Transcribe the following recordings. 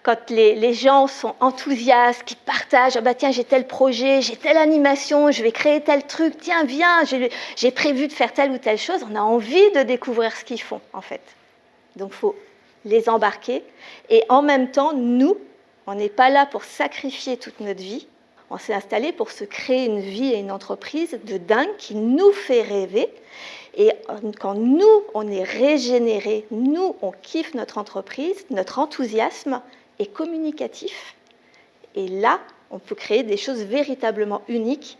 Quand les gens sont enthousiastes, qui partagent, ah bah tiens, j'ai tel projet, j'ai telle animation, je vais créer tel truc, tiens, viens, j'ai prévu de faire telle ou telle chose, on a envie de découvrir ce qu'ils font, en fait. Donc, il faut les embarquer. Et en même temps, nous, on n'est pas là pour sacrifier toute notre vie. On s'est installé pour se créer une vie et une entreprise de dingue qui nous fait rêver. Et quand nous, on est régénérés, nous, on kiffe notre entreprise, notre enthousiasme est communicatif. Et là, on peut créer des choses véritablement uniques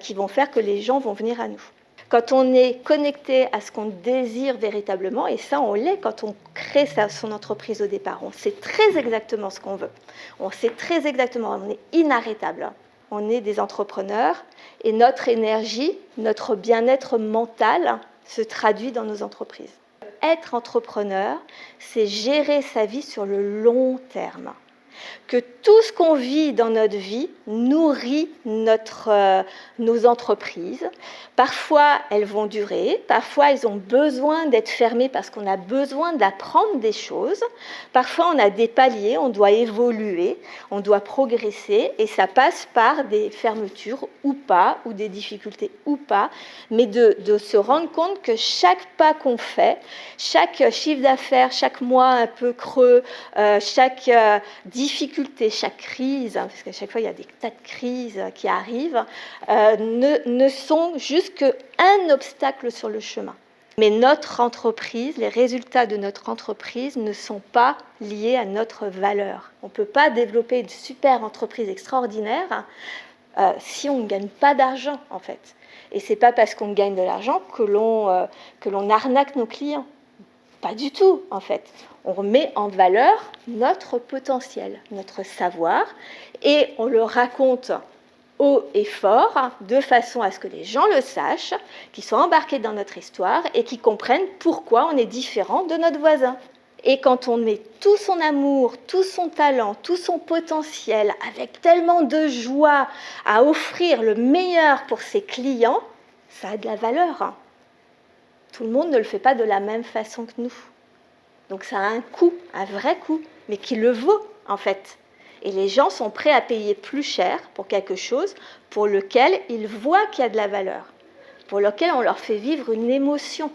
qui vont faire que les gens vont venir à nous. Quand on est connecté à ce qu'on désire véritablement, et ça, on l'est quand on crée son entreprise au départ, on sait très exactement ce qu'on veut. On sait très exactement, on est inarrêtable. On est des entrepreneurs et notre énergie, notre bien-être mental se traduit dans nos entreprises. Être entrepreneur, c'est gérer sa vie sur le long terme. Que tout ce qu'on vit dans notre vie nourrit nos entreprises. Parfois, elles vont durer. Parfois, elles ont besoin d'être fermées parce qu'on a besoin d'apprendre des choses. Parfois, on a des paliers, on doit évoluer, on doit progresser. Et ça passe par des fermetures ou pas, ou des difficultés ou pas. Mais de se rendre compte que chaque pas qu'on fait, chaque chiffre d'affaires, chaque mois un peu creux, chaque difficulté, chaque crise, parce qu'à chaque fois il y a des tas de crises qui arrivent, ne sont juste qu'un obstacle sur le chemin. Mais notre entreprise, les résultats de notre entreprise ne sont pas liés à notre valeur. On ne peut pas développer une super entreprise extraordinaire si on ne gagne pas d'argent, en fait. Et ce n'est pas parce qu'on gagne de l'argent que l'on arnaque nos clients. Pas du tout, en fait. On met en valeur notre potentiel, notre savoir, et on le raconte haut et fort, de façon à ce que les gens le sachent, qu'ils soient embarqués dans notre histoire et qu'ils comprennent pourquoi on est différent de notre voisin. Et quand on met tout son amour, tout son talent, tout son potentiel, avec tellement de joie à offrir le meilleur pour ses clients, ça a de la valeur. Tout le monde ne le fait pas de la même façon que nous. Donc ça a un coût, un vrai coût, mais qui le vaut en fait. Et les gens sont prêts à payer plus cher pour quelque chose pour lequel ils voient qu'il y a de la valeur, pour lequel on leur fait vivre une émotion.